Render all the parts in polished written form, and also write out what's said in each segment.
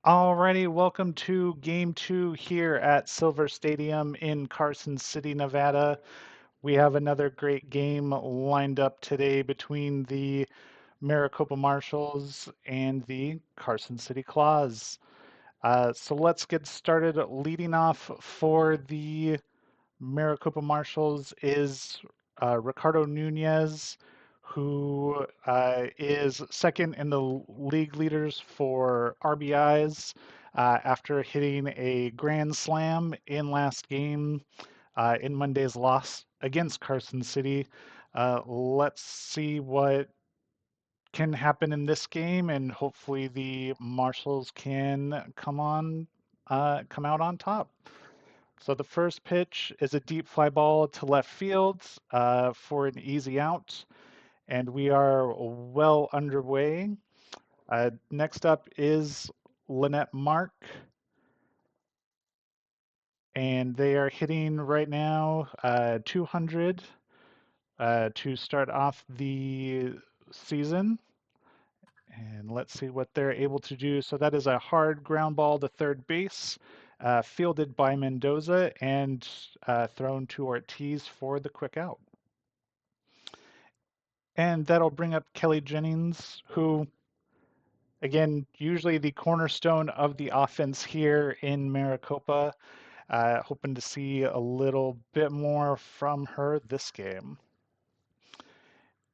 Alrighty, welcome to game two here at Silver Stadium in Carson City, Nevada. We have another great game lined up today between the Maricopa Marshals and the Carson City Claws. So let's get started. Leading off for the Maricopa Marshals is Ricardo Nunez, who is second in the league leaders for RBIs after hitting a grand slam in last game in Monday's loss against Carson City. Let's see what can happen in this game, and hopefully the Marshals can come out on top. So the first pitch is a deep fly ball to left field for an easy out, and we are well underway. Next up is Lynette Mark, and they are hitting right now 200 to start off the season. And let's see what they're able to do. So that is a hard ground ball to third base, fielded by Mendoza and thrown to Ortiz for the quick out. And that'll bring up Kelly Jennings, who, again, usually the cornerstone of the offense here in Maricopa. Hoping to see a little bit more from her this game.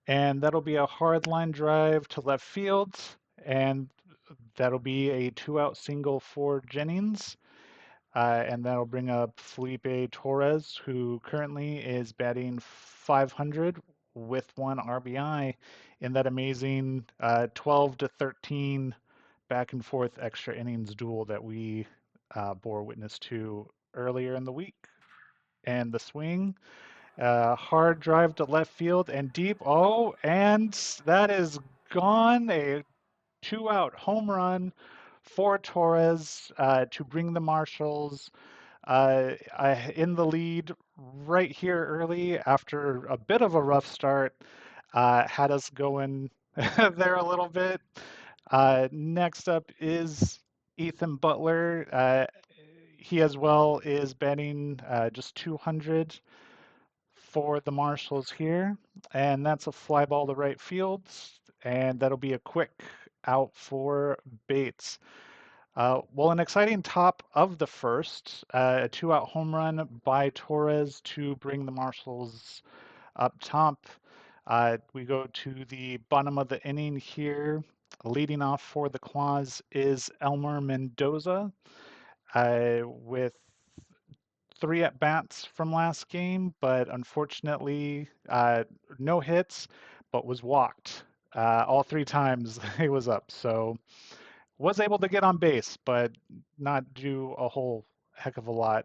And that'll be a hard line drive to left field, and that'll be a two-out single for Jennings. And that'll bring up Felipe Torres, who currently is batting 500 with one RBI in that amazing 12 to 13 back and forth extra innings duel that we bore witness to earlier in the week. And the swing, hard drive to left field and deep. Oh, and that is gone. A two-out home run for Torres to bring the Marshals in the lead right here early after a bit of a rough start. Had us going there a little bit. Next up is Ethan Butler. He as well is batting just 200 for the Marshals here, and that's a fly ball to right field, and that'll be a quick out for Bates. Well, an exciting top of the first, a two-out home run by Torres to bring the Marshals up top. We go to the bottom of the inning here. Leading off for the Claws is Elmer Mendoza with three at bats from last game, but unfortunately, no hits, but was walked all three times he was up. So was able to get on base, but not do a whole heck of a lot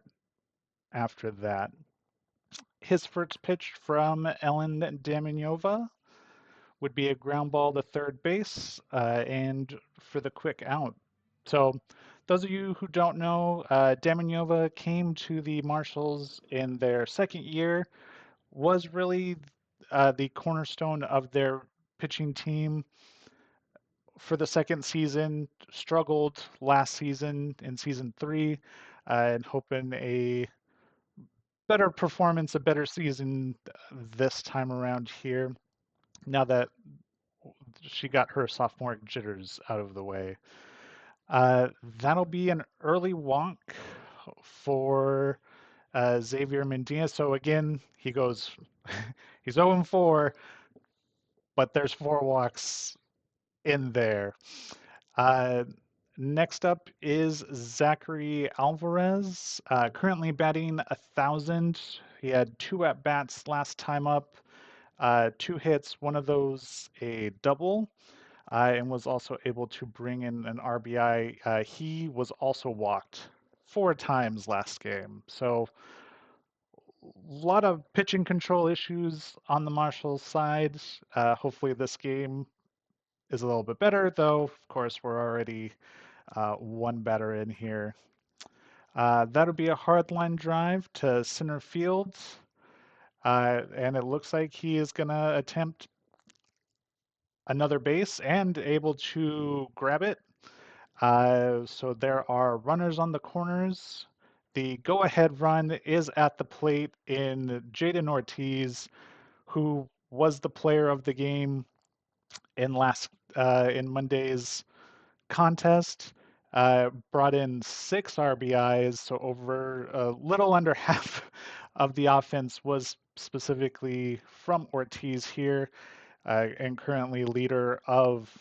after that. His first pitch from Ellen Damianova would be a ground ball to third base and for the quick out. So, those of you who don't know, Damianova came to the Marshals in their second year, was really the cornerstone of their pitching team for the second season, struggled last season in season three, and hoping a better performance, a better season this time around here. Now that she got her sophomore jitters out of the way, that'll be an early wonk for Xavier Medina. So again, he goes, he's 0-4, but there's four walks in there. Uh, Next up is Zachary Alvarez, currently batting 1,000. He had two at bats last time up, two hits, one of those a double, and was also able to bring in an RBI. He was also walked four times last game. So a lot of pitching control issues on the Marshall side. Hopefully this game is a little bit better, though, of course, we're already one batter in here. That'll be a hard line drive to center field. And it looks like he is going to attempt another base and able to grab it. So there are runners on the corners. The go-ahead run is at the plate in Jaden Ortiz, who was the player of the game in Monday's contest. Brought in 6 RBIs, so over a little under half of the offense was specifically from Ortiz here, and currently leader of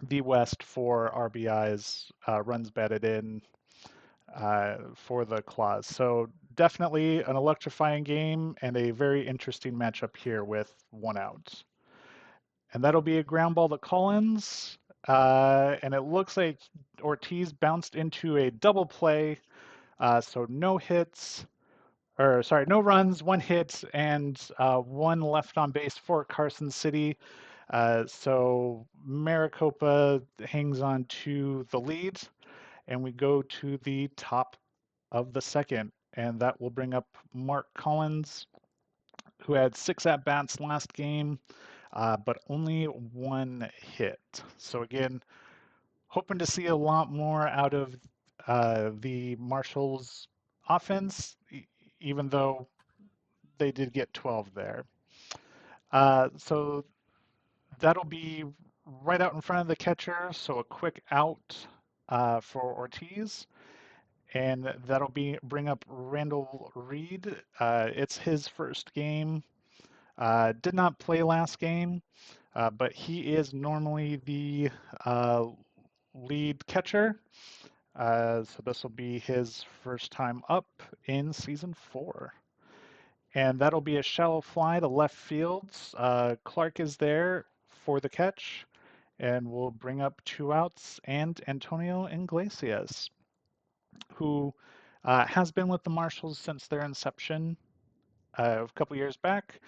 the West for RBIs, runs batted in for the Claws. So definitely an electrifying game and a very interesting matchup here with 1 out. And that'll be a ground ball to Collins. And it looks like Ortiz bounced into a double play. So no hits, or sorry, no runs, 1 hit, and 1 left on base for Carson City. So Maricopa hangs on to the lead, and we go to the top of the second, and that will bring up Mark Collins, who had 6 at-bats last game, but only 1 hit. So again, hoping to see a lot more out of the Marshals offense, even though they did get 12 there. So that'll be right out in front of the catcher, so a quick out for Ortiz. And that'll bring up Randall Reed. It's his first game. Did not play last game, but he is normally the uh, lead catcher. So this will be his first time up in season 4. And that'll be a shallow fly to left field. Clark is there for the catch, and we'll bring up 2 outs and Antonio Iglesias, who has been with the Marshals since their inception a couple years back,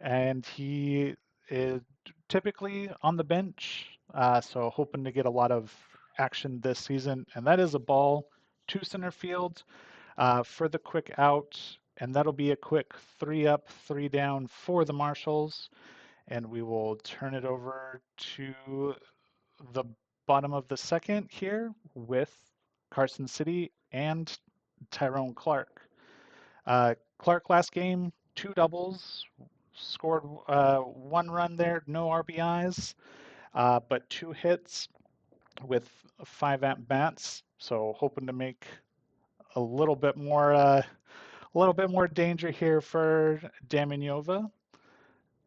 and he is typically on the bench, so hoping to get a lot of action this season. And that is a ball to center field for the quick out, and that'll be a quick 3 up, 3 down for the Marshals. And we will turn it over to the bottom of the second here with Carson City and Tyrone Clark. Clark last game, 2 doubles, scored 1 run there, no RBIs, but 2 hits with 5 at-bats. So hoping to make a little bit more danger here for Damianova.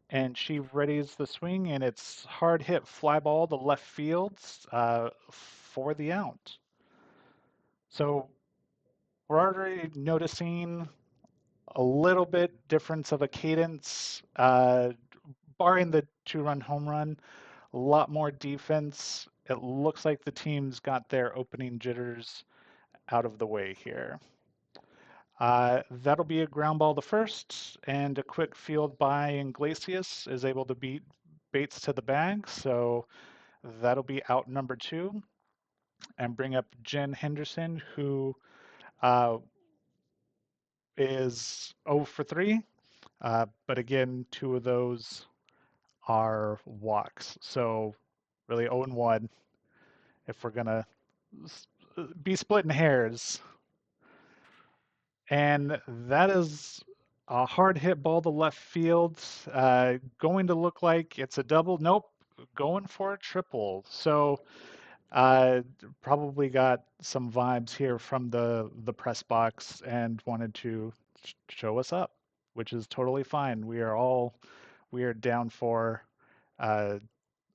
And she readies the swing, and it's hard hit fly ball to left field for the out. So we're already noticing a little bit difference of a cadence, barring the 2-run home run, a lot more defense. It looks like the team's got their opening jitters out of the way here. That'll be a ground ball to first, and a quick field by Iglesias is able to beat Bates to the bag, so that'll be out number 2, and bring up Jen Henderson, who uh, is 0 for 3, but again, 2 of those are walks, so really 0 and 1 if we're gonna be splitting hairs. And that is a hard hit ball to left field, going to look like it's a double. Nope, going for a triple. So probably got some vibes here from the press box and wanted to show us up, which is totally fine. We are down for uh,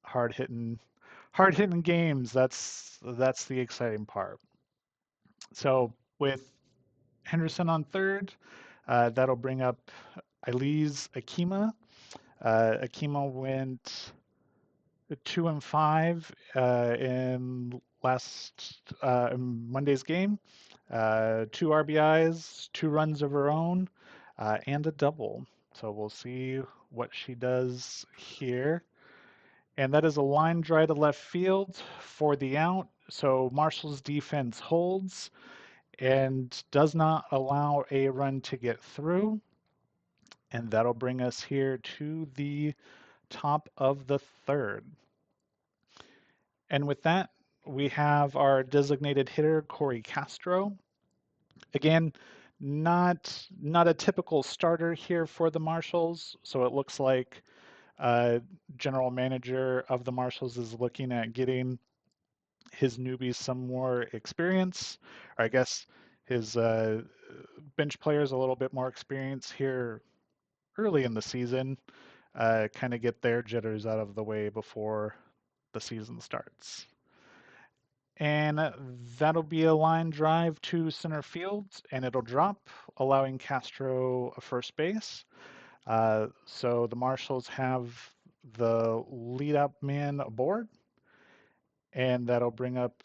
hard hitting games. That's the exciting part. So with Henderson on third, that'll bring up Elise Akima. Akima went 2 and 5 in Monday's game. 2 RBIs, 2 runs of her own, and a double. So we'll see what she does here. And that is a line drive to left field for the out. So Marshall's defense holds and does not allow a run to get through. And that'll bring us here to the top of the third. And with that, we have our designated hitter, Corey Castro. Again, not a typical starter here for the Marshals, so it looks like general manager of the Marshals is looking at getting his newbies some more experience, or I guess his bench players a little bit more experience here early in the season, kind of get their jitters out of the way before the season starts. And that'll be a line drive to center field, and it'll drop, allowing Castro a first base. So the Marshals have the lead up man aboard, and that'll bring up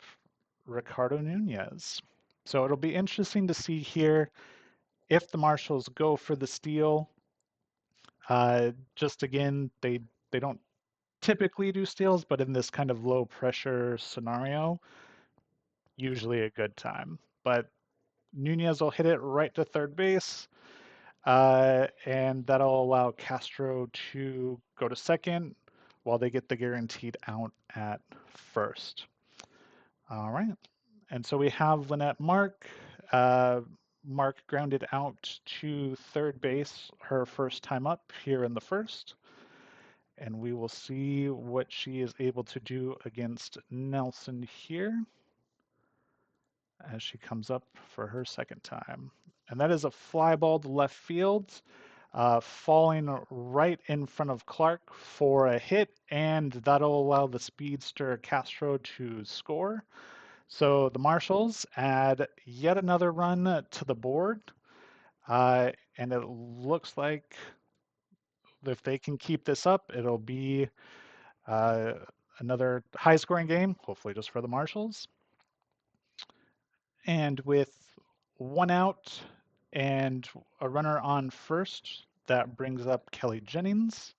Ricardo Nunez. So it'll be interesting to see here if the Marshals go for the steal. Just again, they don't typically do steals, but in this kind of low pressure scenario, usually a good time. But Nunez will hit it right to third base, and that'll allow Castro to go to second while they get the guaranteed out at first. All right. And so we have Lynette Mark. Uh, Mark grounded out to third base her first time up here in the first. And we will see what she is able to do against Nelson here as she comes up for her second time. And that is a fly ball to left field, falling right in front of Clark for a hit, and that'll allow the speedster Castro to score. So the Marshals add yet another run to the board, and it looks like if they can keep this up, it'll be uh, another high-scoring game, hopefully just for the Marshals. And with one out and a runner on first, that brings up Kelly Jennings.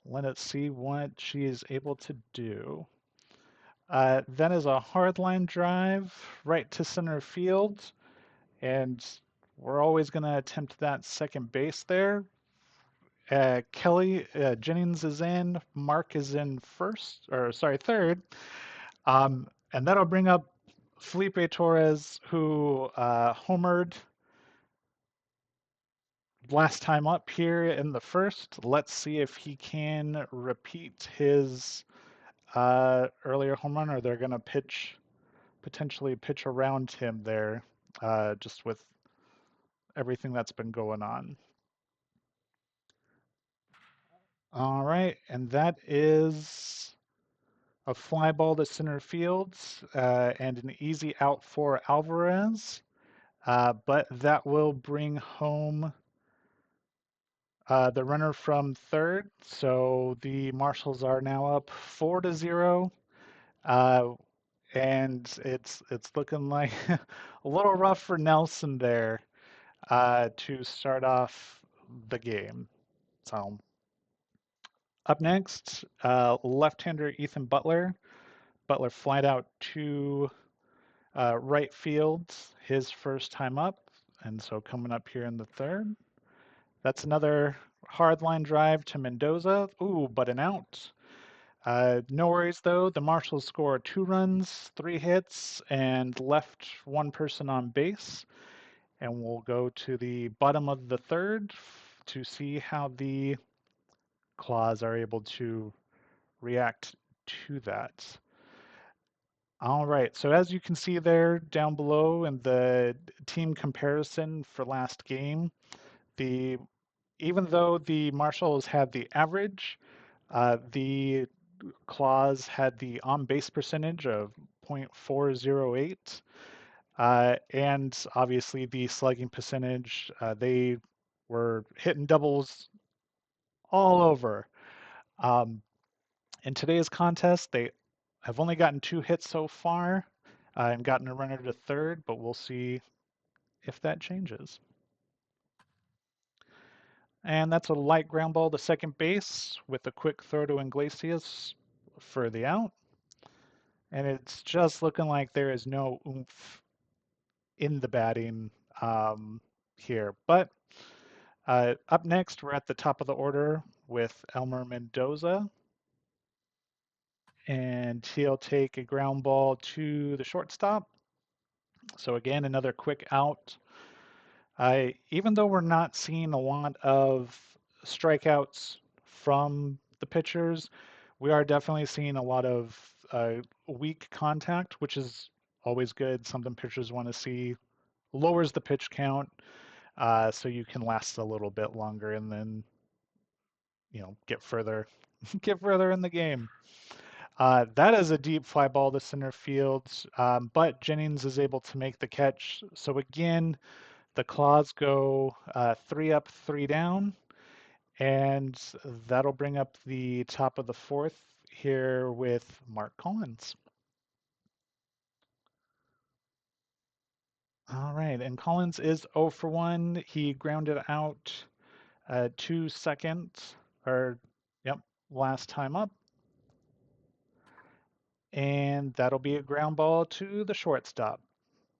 Let us see what she is able to do. That is a hard line drive right to center field, and we're always going to attempt that second base there. Kelly Jennings is in, Mark is in first, or sorry, third, and that'll bring up Felipe Torres, who homered last time up here in the first. Let's see if he can repeat his earlier home run, or they're going to potentially pitch around him there, just with everything that's been going on. All right, and that is a fly ball to center field and an easy out for Alvarez. But that will bring home the runner from third. So the Marshals are now up 4-0. Uh, and it's looking like a little rough for Nelson there to start off the game. So up next, left-hander Ethan Butler. Butler flied out to right field his first time up, and so coming up here in the third. That's another hard line drive to Mendoza. Ooh, but an out. No worries though. The Marshals score 2 runs, 3 hits, and left one person on base. And we'll go to the bottom of the third to see how the Claws are able to react to that. All right, so as you can see there down below in the team comparison for last game, the even though the Marshals had the average, the Claws had the on-base percentage of .408, and obviously the slugging percentage, they were hitting doubles all over. Um, in today's contest, they have only gotten 2 hits so far and gotten a runner to third, but we'll see if that changes. And that's a light ground ball to second base with a quick throw to Iglesias for the out. And it's just looking like there is no oomph in the batting here. But up next, we're at the top of the order with Elmer Mendoza. and he'll take a ground ball to the shortstop. So again, another quick out. Even though we're not seeing a lot of strikeouts from the pitchers, we are definitely seeing a lot of weak contact, which is always good. Something pitchers want to see. Lowers the pitch count, so you can last a little bit longer and then get further get further in the game. That is a deep fly ball to center field, but Jennings is able to make the catch. So again, the Claws go 3 up, 3 down, and that'll bring up the top of the fourth here with Mark Collins. All right, and Collins is 0 for 1. He grounded out 2 seconds, or yep, last time up, and that'll be a ground ball to the shortstop.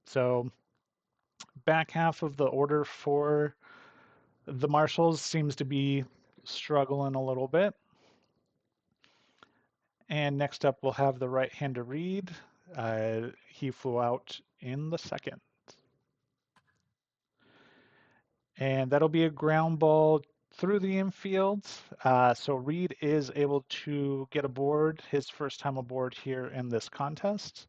So back half of the order for the Marshals seems to be struggling a little bit. And next up, we'll have the right-hander Reed. He flew out in the second. And that'll be a ground ball through the infield. So Reed is able to get aboard his first time aboard here in this contest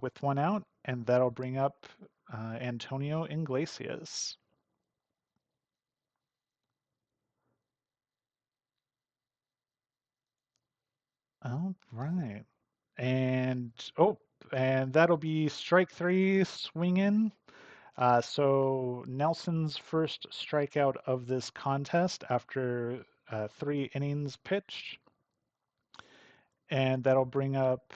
with 1 out, and that'll bring up Antonio Iglesias. All right. And and that'll be strike 3 swinging. So Nelson's first strikeout of this contest after 3 innings pitched, and that'll bring up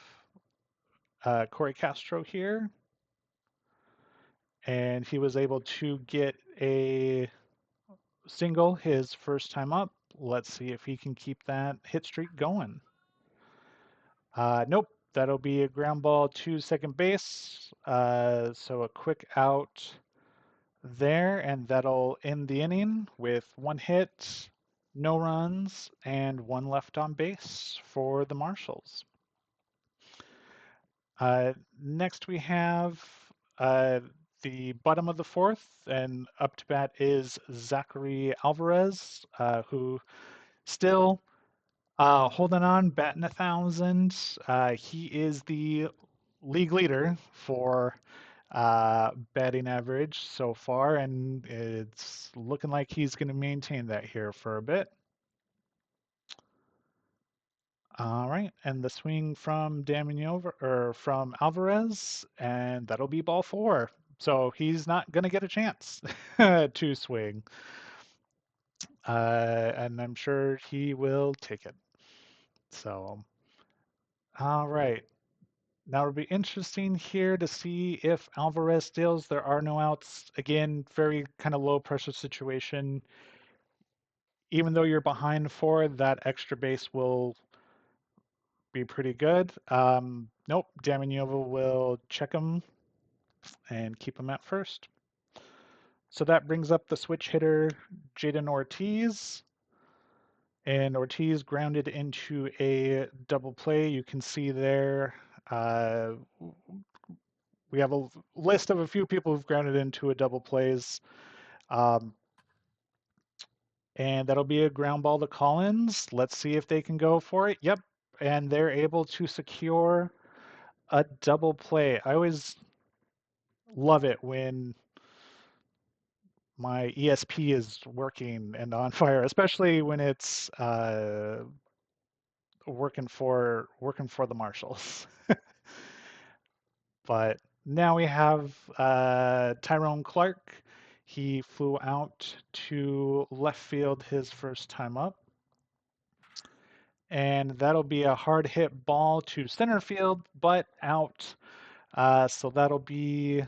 Corey Castro here, and he was able to get a single his first time up. Let's see if he can keep that hit streak going. Nope, that'll be a ground ball to second base. So a quick out there, and that'll end the inning with 1 hit, no runs, and 1 left on base for the Marshals. Next, we have uh, the bottom of the fourth, and up to bat is Zachary Alvarez, who still holding on, batting 1,000. He is the league leader for batting average so far, and it's looking like he's going to maintain that here for a bit. All right, and the swing from from Alvarez, and that'll be ball 4. So he's not going to get a chance to swing, and I'm sure he will take it. So, all right. Now it'll be interesting here to see if Alvarez steals. There are no outs. Again, very kind of low pressure situation. Even though you're behind 4, that extra base will be pretty good. Nope, Damianova will check him and keep him at first. So that brings up the switch hitter, Jaden Ortiz. And Ortiz grounded into a double play. You can see there, uh, we have a list of a few people who've grounded into a double plays. Um, and that'll be a ground ball to Collins. Let's see if they can go for it. Yep. And they're able to secure a double play. I always love it when my ESP is working and on fire, especially when it's working for the Marshals. But now we have Tyrone Clark. He flew out to left field his first time up. And that'll be a hard hit ball to center field, but out. So that'll be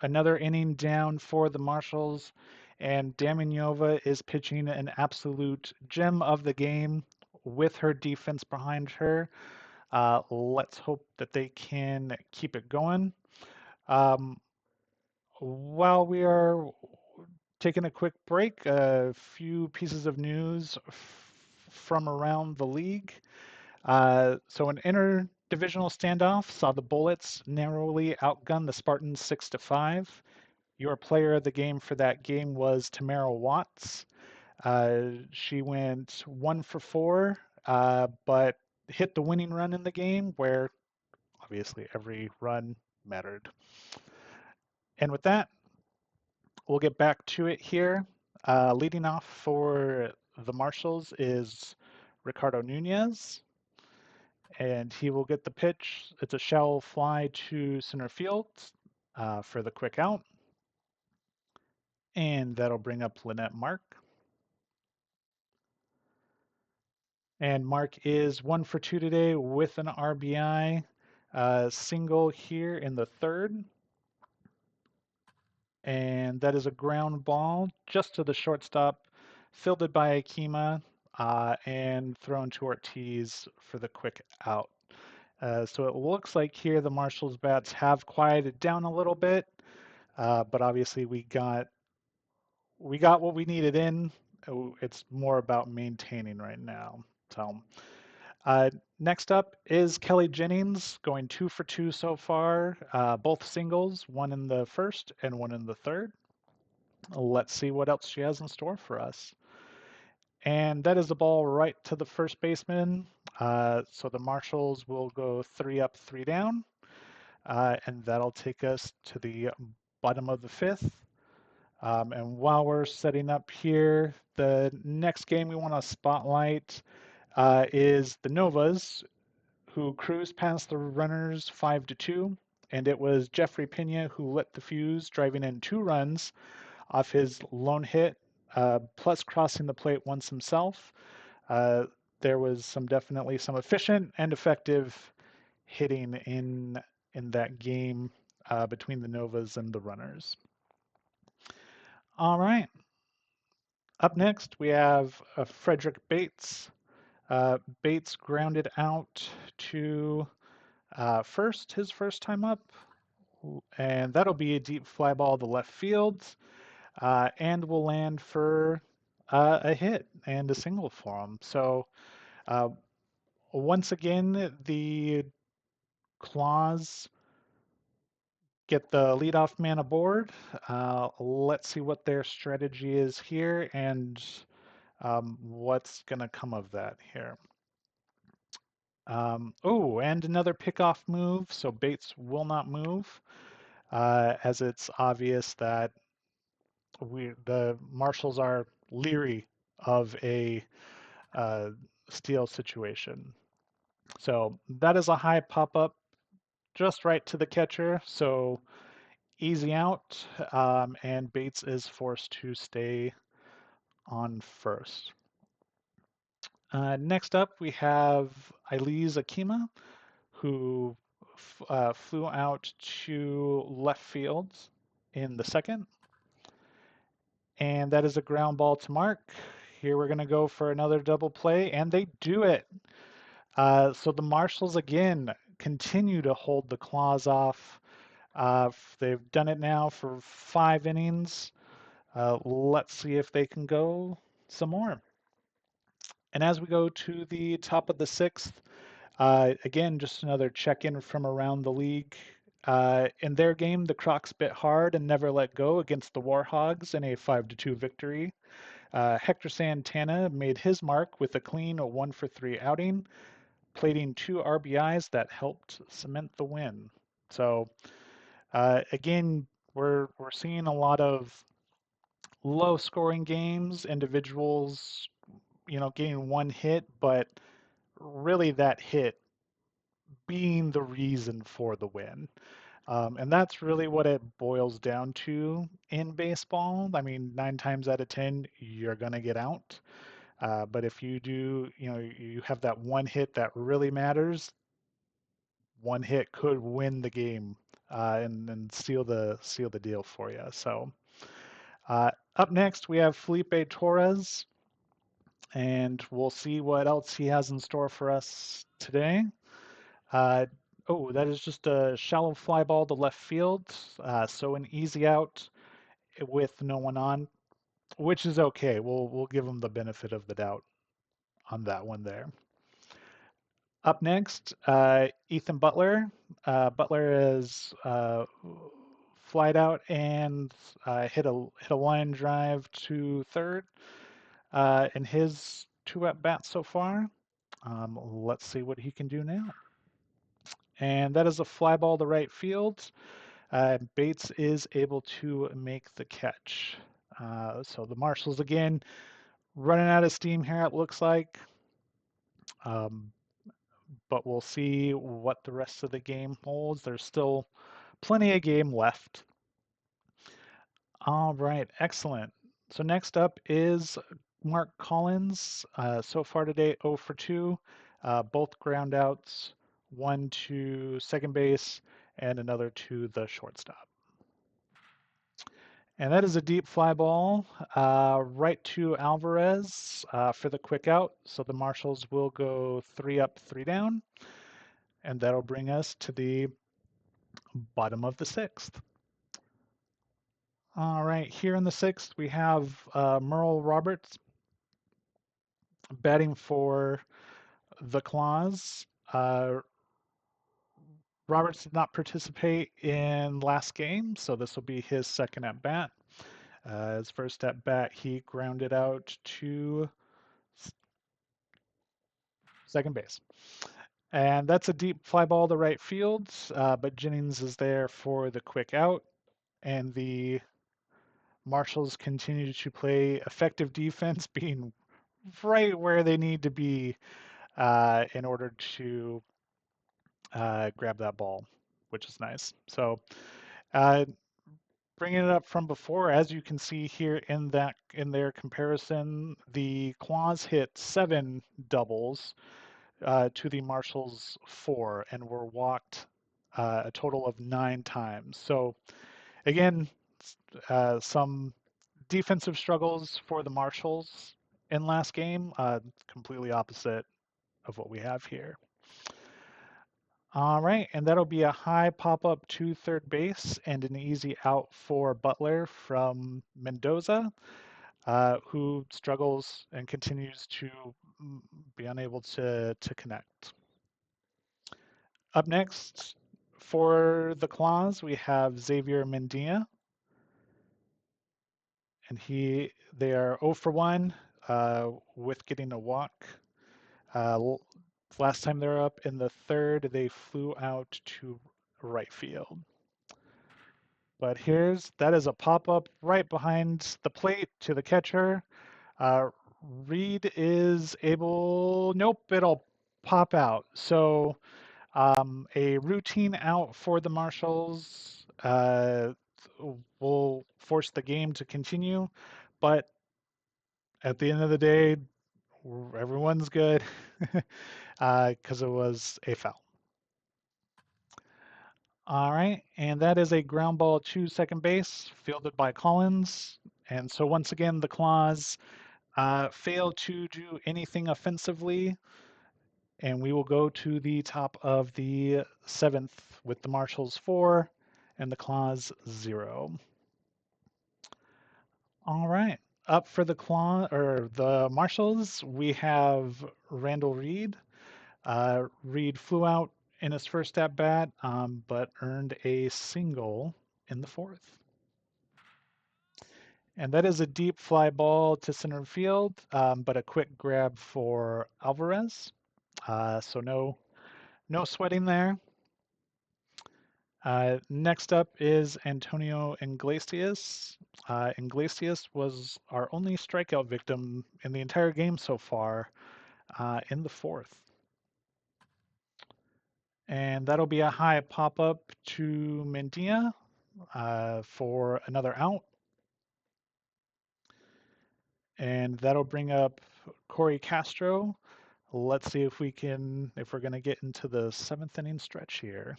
another inning down for the Marshals. And Damianova is pitching an absolute gem of the game with her defense behind her. Let's hope that they can keep it going. While we are taking a quick break, a few pieces of news from around the league. So an interdivisional standoff saw the Bullets narrowly outgun the Spartans 6-5. Your player of the game for that game was Tamara Watts. She went 1 for 4, but hit the winning run in the game where obviously every run mattered. And with that, we'll get back to it here. Leading off for the Marshals is Ricardo Nunez, and he will get the pitch. It's a shallow fly to center field for the quick out, and that'll bring up Lynette Mark. And Mark is 1 for 2 today with an RBI, single here in the third. And that is a ground ball just to the shortstop, fielded by Akima, and thrown to Ortiz for the quick out. So it looks like here the Marshals bats have quieted down a little bit, but obviously we got what we needed in. It's more about maintaining right now. So uh, next up is Kelly Jennings, going 2 for 2 so far, both singles, one in the first and one in the third. Let's see what else she has in store for us. And that is the ball right to the first baseman. So the Marshals will go 3 up, 3 down, and that'll take us to the bottom of the fifth. And while we're setting up here, the next game we want to spotlight is the Novas, who cruised past the runners 5-2, and it was Jeffrey Pena who lit the fuse, driving in 2 runs off his lone hit, plus crossing the plate once himself. Uh, there was definitely some efficient and effective hitting in that game between the Novas and the runners. All right. Up next, we have Frederick Bates. Bates grounded out to first, his first time up, and that'll be a deep fly ball to left field, and will land for a hit and a single for him. So uh, once again, the Claws get the leadoff man aboard. Let's see what their strategy is here and what's going to come of that here. Oh, and another pickoff move, so Bates will not move, as it's obvious that the Marshals are leery of a steal situation. So that is a high pop-up just right to the catcher, so easy out, and Bates is forced to stay on first. Next up, we have Elise Akima, who flew out to left field in the second. And that is a ground ball to Mark. Here we're going to go for another double play, and they do it. So the Marshals, again, continue to hold the Claws off. They've done it now for 5 innings. Let's see if they can go some more. And as we go to the top of the sixth, again, just another check-in from around the league. In their game, the Crocs bit hard and never let go against the Warhogs in a 5-2 victory. Hector Santana made his mark with a clean 1-for-3 outing, plating 2 RBIs that helped cement the win. So again, we're seeing a lot of low-scoring games, individuals, getting 1 hit, but really that hit being the reason for the win. And that's really what it boils down to in baseball. I mean, 9 times out of 10, you're going to get out. But if you do, you have that 1 hit that really matters, 1 hit could win the game and seal the deal for you. So up next, we have Felipe Torres, and we'll see what else he has in store for us today. Oh, that is just a shallow fly ball to left field. So an easy out with no one on, which is okay. We'll give him the benefit of the doubt on that one there. Up next, Ethan Butler. Butler is flied out and hit a line drive to third in his two at bats so far. Let's see what he can do now. And that is a fly ball to right field. Bates is able to make the catch. So the Marshals again running out of steam here, it looks like. Um, but we'll see what the rest of the game holds. There's still plenty of game left. All right, excellent. So next up is Mark Collins. So far today, 0 for 2, both ground outs, one to second base and another to the shortstop. And that is a deep fly ball right to Alvarez for the quick out. So the Marshals will go 3 up, 3 down, and that'll bring us to the bottom of the sixth. All right, here in the sixth, we have Merle Roberts batting for the Claws. Roberts did not participate in last game, so this will be his second at bat. His first at bat, he grounded out to second base. And that's a deep fly ball to right field, but Jennings is there for the quick out. And the Marshals continue to play effective defense, being right where they need to be in order to grab that ball, which is nice. So uh, bringing it up from before, as you can see here in their comparison, the Claws hit 7 doubles to the Marshals 4 and were walked a total of 9 times. So again, some defensive struggles for the Marshals in last game, completely opposite of what we have here. All right, and that'll be a high pop-up to third base and an easy out for Butler from Mendoza, who struggles and continues to be unable to connect. Up next, for the Claws, we have Xavier Mendia, and they are 0 for 1 with getting a walk. Last time they were up in the third, they flew out to right field. But that is a pop-up right behind the plate to the catcher. Reed is able, nope, it'll pop out. So a routine out for the Marshals will force the game to continue. But at the end of the day, everyone's good because it was a foul. All right, and that is a ground ball to second base, fielded by Collins. And so once again, the Claws fail to do anything offensively, and we will go to the top of the seventh with the Marshals 4 and the Claws 0. All right, up for the Marshals, we have Randall Reed. Reed flew out in his first at bat, but earned a single in the fourth. And that is a deep fly ball to center field, but a quick grab for Alvarez. So no sweating there. Next up is Antonio Iglesias. Iglesias was our only strikeout victim in the entire game so far in the fourth. And that'll be a high pop-up to Mendia for another out. And that'll bring up Corey Castro. Let's see if we're going to get into the 7th inning stretch here.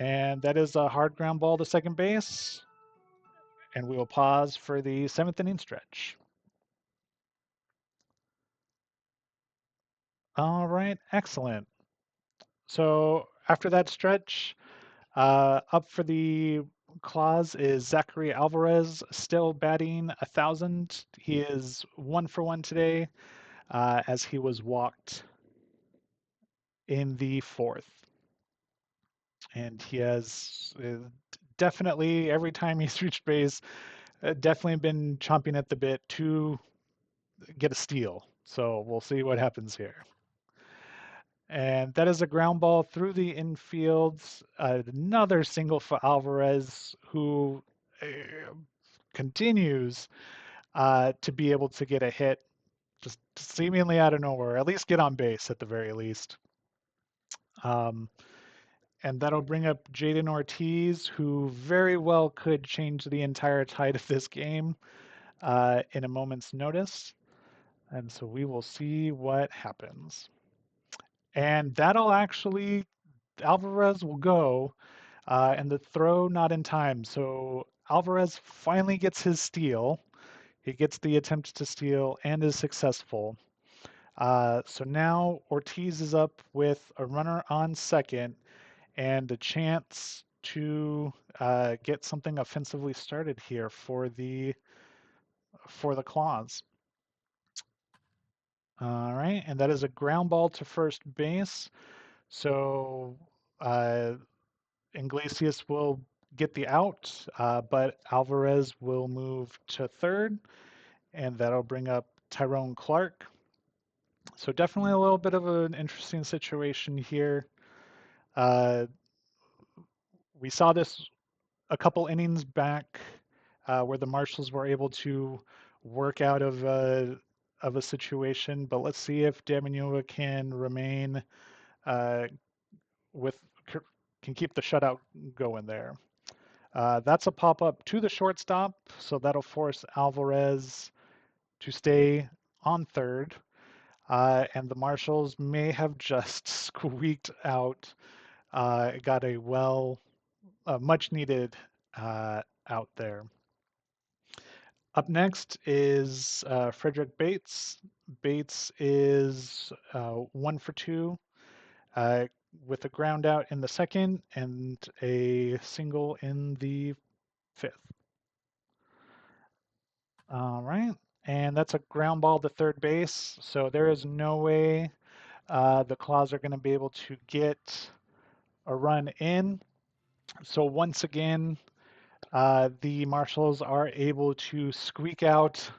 And that is a hard ground ball to second base. And we will pause for the 7th inning stretch. All right, excellent. So after that stretch, up for the Claws is Zachary Alvarez, still batting 1,000. He is 1 for 1 today. as he was walked in the fourth. And he has definitely, every time he's reached base, definitely been chomping at the bit to get a steal. So we'll see what happens here. And that is a ground ball through the infield. Another single for Alvarez, who uh, continues to be able to get a hit just seemingly out of nowhere, at least get on base at the very least. Um, and that'll bring up Jaden Ortiz, who very well could change the entire tide of this game in a moment's notice. And so we will see what happens. And that'll actually, Alvarez will go, and the throw not in time. So Alvarez finally gets his steal. He gets the attempt to steal and is successful. So now Ortiz is up with a runner on second and a chance to get something offensively started here for the Claws. All right, and that is a ground ball to first base. So uh, Iglesias will get the out, but Alvarez will move to third, and that'll bring up Tyrone Clark. So definitely a little bit of an interesting situation here. Uh, we saw this a couple innings back where the Marshals were able to work out of a situation, but let's see if Damianova can remain uh, with can keep the shutout going there. That's a pop up to the shortstop, so that'll force Alvarez to stay on third. And the Marshals may have just squeaked out, got a much needed out there. Up next is Frederick Bates. Bates is 1 for 2 uh, with a ground out in the second and a single in the fifth. All right. And that's a ground ball to third base. So there is no way the Claws are going to be able to get a run in. So once again, the Marshals are able to squeak out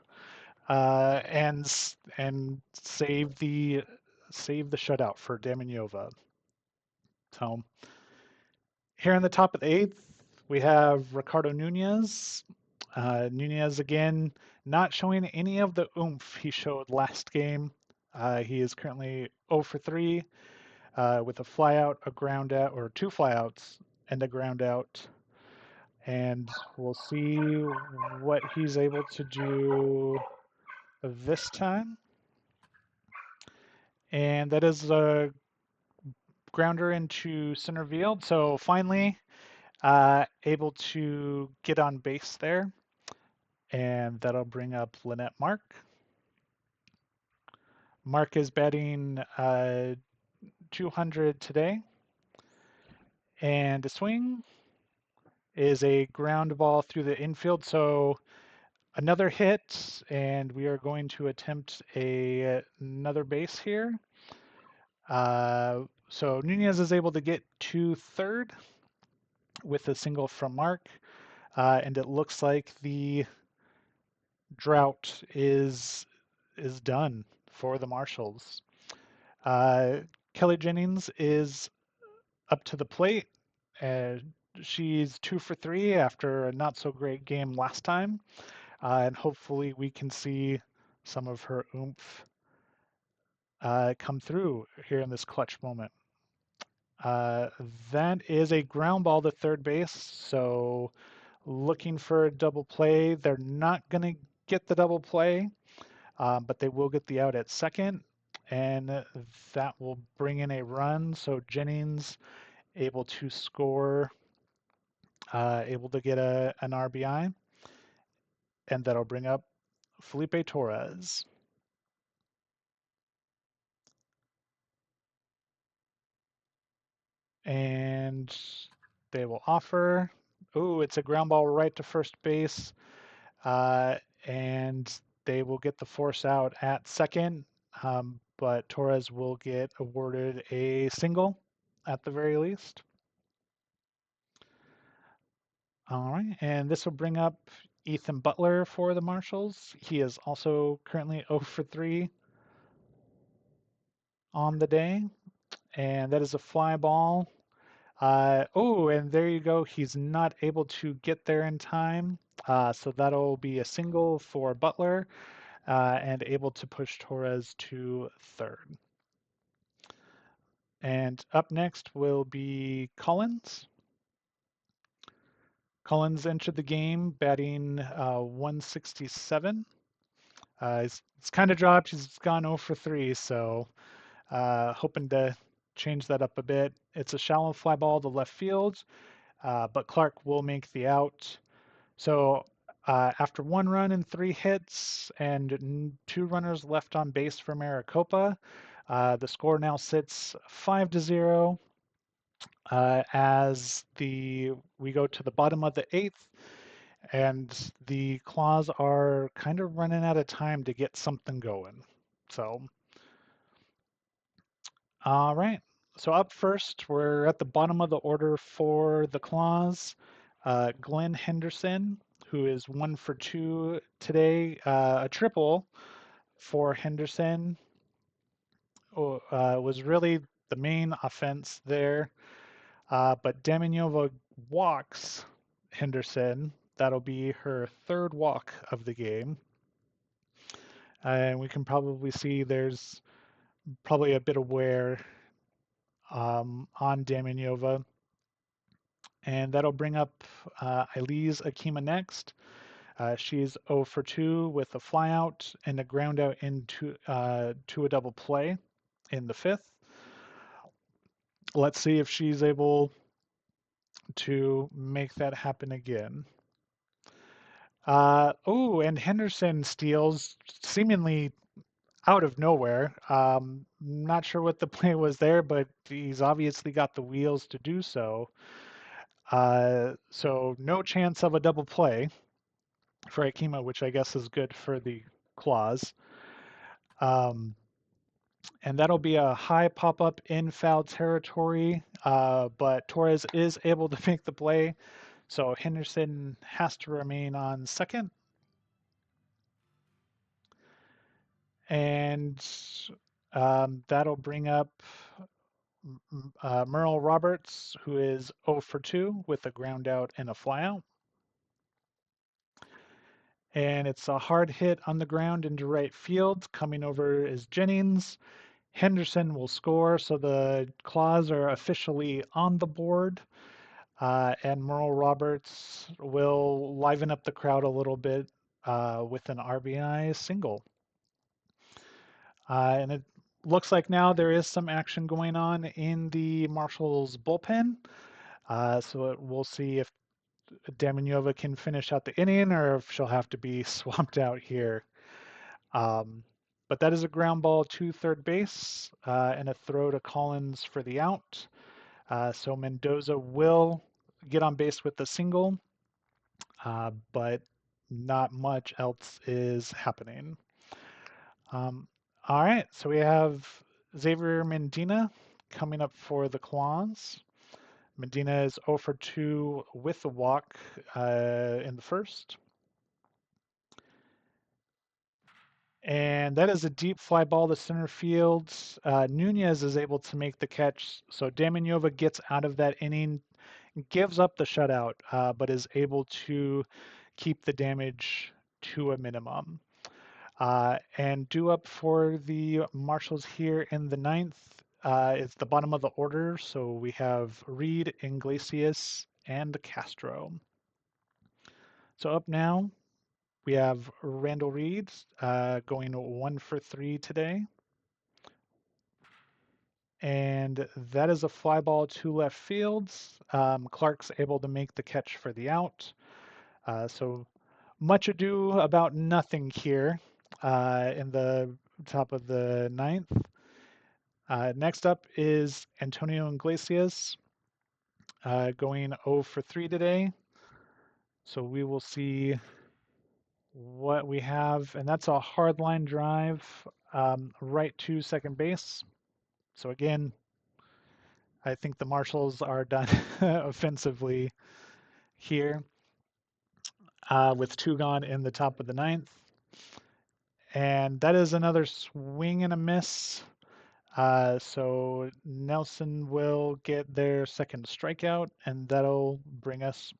and save the shutout for Damianova. So here in the top of the eighth, we have Ricardo Nunez. Nunez again not showing any of the oomph he showed last game. He is currently 0 for 3 with a flyout, a ground out, or 2 flyouts and a ground out. And we'll see what he's able to do this time. And that is a grounder into center field. So finally, able to get on base there. And that'll bring up Lynette Mark. Mark is batting 200 today. And the swing is a ground ball through the infield. So another hit, and we are going to attempt another base here. So Nunez is able to get to third with a single from Mark, and it looks like the drought is done for the Marshals. Kelly Jennings is up to the plate. Uh, she's 2 for 3 after a not so great game last time, and hopefully we can see some of her oomph come through here in this clutch moment. That is a ground ball to third base, so looking for a double play. They're not going to get the double play, but they will get the out at second, and that will bring in a run. So Jennings able to score, able to get an RBI, and that'll bring up Felipe Torres. And they will offer. Ooh, it's a ground ball right to first base. And they will get the force out at second. but Torres will get awarded a single at the very least. All right, and this will bring up Ethan Butler for the Marshals. He is also currently 0 for 3 on the day, and that is a fly ball. Oh, and there you go. He's not able to get there in time. So that'll be a single for Butler and able to push Torres to third. And up next will be Collins. Collins entered the game batting 167. It's kind of dropped. He's gone 0 for 3, so hoping to change that up a bit. It's a shallow fly ball to left field, but Clark will make the out. So after 1 run and 3 hits and 2 runners left on base for Maricopa, the score now sits 5-0 as we go to the bottom of the 8th, and the Claws are kind of running out of time to get something going. So, all right. So up first, we're at the bottom of the order for the Claws. Glenn Henderson, who is 1 for 2 today, a triple for Henderson, was really the main offense there. But Damianova walks Henderson. That'll be her 3rd walk of the game. And we can probably see there's probably a bit of wear on Damianova. And that'll bring up Elise Akima next. She's 0 for 2 with a flyout and a ground out into to a double play in the 5th. Let's see if she's able to make that happen again. Oh, and Henderson steals seemingly out of nowhere. Not sure what the play was there, but he's obviously got the wheels to do so. So no chance of a double play for Akima, which I guess is good for the Claws. Um, and that'll be a high pop-up in foul territory, but Torres is able to make the play, so Henderson has to remain on second. And that'll bring up Merle Roberts, who is 0 for 2 with a ground out and a flyout. And it's a hard hit on the ground into right field. Coming over is Jennings. Henderson will score, so the Claws are officially on the board. And Merle Roberts will liven up the crowd a little bit with an RBI single. And it looks like now there is some action going on in the Marshals bullpen. So we'll see if Damianova can finish out the inning or if she'll have to be swamped out here. But that is a ground ball to third base and a throw to Collins for the out. So Mendoza will get on base with the single, but not much else is happening. All right, so we have Xavier Medina coming up for the Claws. Medina is 0 for 2 with a walk in the first. And that is a deep fly ball to center field. Nunez is able to make the catch. So Damianova gets out of that inning, gives up the shutout, but is able to keep the damage to a minimum. And due up for the Marshals here in the 9th is the bottom of the order. So we have Reed, Iglesias, and Castro. So up now, we have Randall Reed going 1 for 3 today. And that is a fly ball to left field. Clark's able to make the catch for the out. So much ado about nothing here in the top of the 9th. Next up is Antonio Iglesias going 0 for 3 today. So we will see what we have, and that's a hard line drive right to second base. So again, I think the Marshals are done offensively here with two gone in the top of the ninth. And that is another swing and a miss. So Nelson will get their second strikeout, and that'll bring us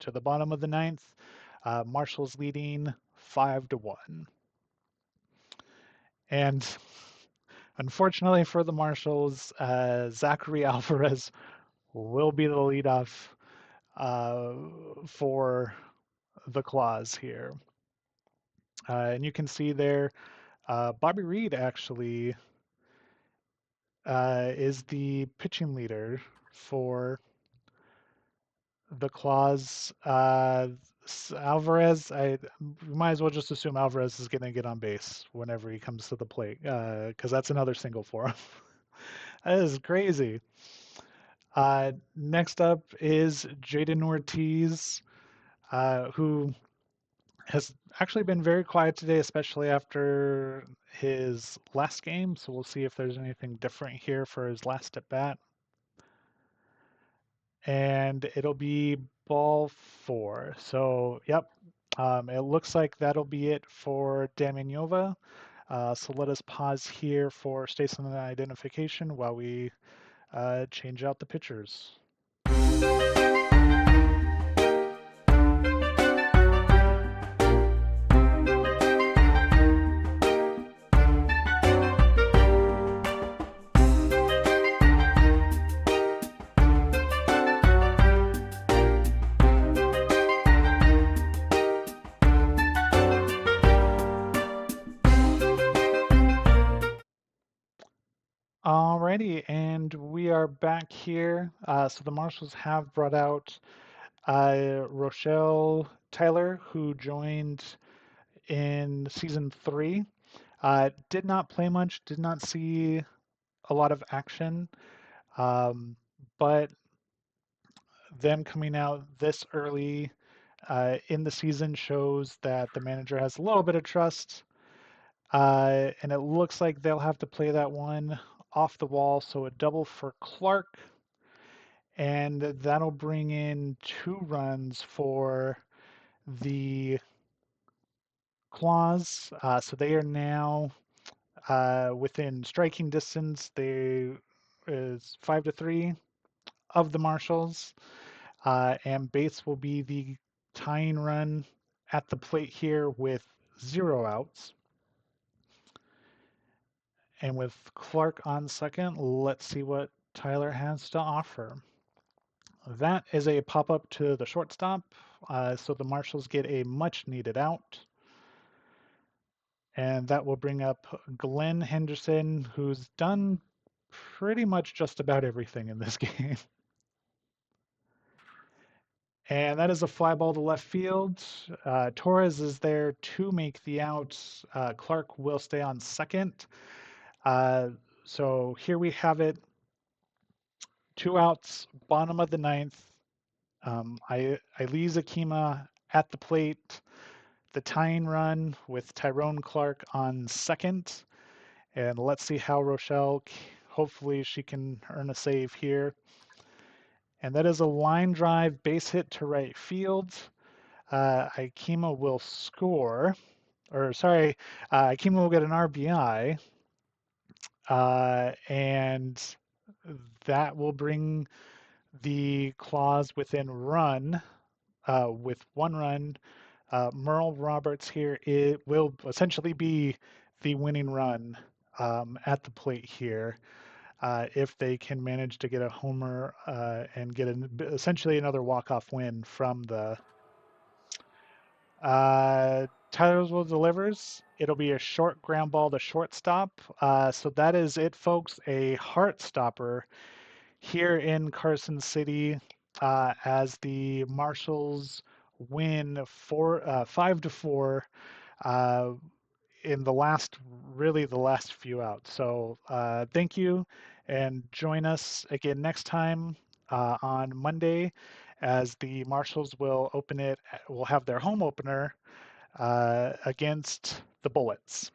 to the bottom of the ninth. Marshall's leading 5-1. And unfortunately for the Marshals, Zachary Alvarez will be the leadoff uh, for the Claws here. And you can see there, Bobby Reed actually is the pitching leader for the Claws. Alvarez, I might as well just assume Alvarez is going to get on base whenever he comes to the plate, because that's another single for him. That is crazy. Next up is Jaden Ortiz, who has actually been very quiet today, especially after his last game. So we'll see if there's anything different here for his last at bat. And it'll be ball four. So, yep, it looks like that'll be it for Damianova. So let us pause here for station identification while we change out the pitchers. Alrighty, and we are back here. So the Marshals have brought out Rochelle Tyler, who joined in season 3. Did not play much, did not see a lot of action, but them coming out this early in the season shows that the manager has a little bit of trust. And it looks like they'll have to play that one off the wall. So a double for Clark. And that'll bring in 2 runs for the Claws. So they are now within striking distance. They is 5-3 of the Marshals. And Bates will be the tying run at the plate here with 0 outs. And with Clark on second, let's see what Tyler has to offer. That is a pop-up to the shortstop, so the Marshals get a much-needed out. And that will bring up Glenn Henderson, who's done pretty much just about everything in this game. And that is a fly ball to left field. Torres is there to make the out. Clark will stay on second. So here we have it. 2 outs, bottom of the ninth. Elise Akima at the plate. The tying run with Tyrone Clark on second. And let's see how Rochelle, hopefully she can earn a save here. And that is a line drive base hit to right field. Akima will score, or sorry, Akima will get an RBI. And that will bring the Claws within run with 1 run. Merle Roberts here, it will essentially be the winning run at the plate here if they can manage to get a homer and get essentially another walk-off win from the Tylersville delivers. It'll be a short ground ball to shortstop. So that is it, folks. A heart stopper here in Carson City as the Marshals win 5-4 in the last few outs. So thank you, and join us again next time on Monday as the Marshals will have their home opener against the Bullets.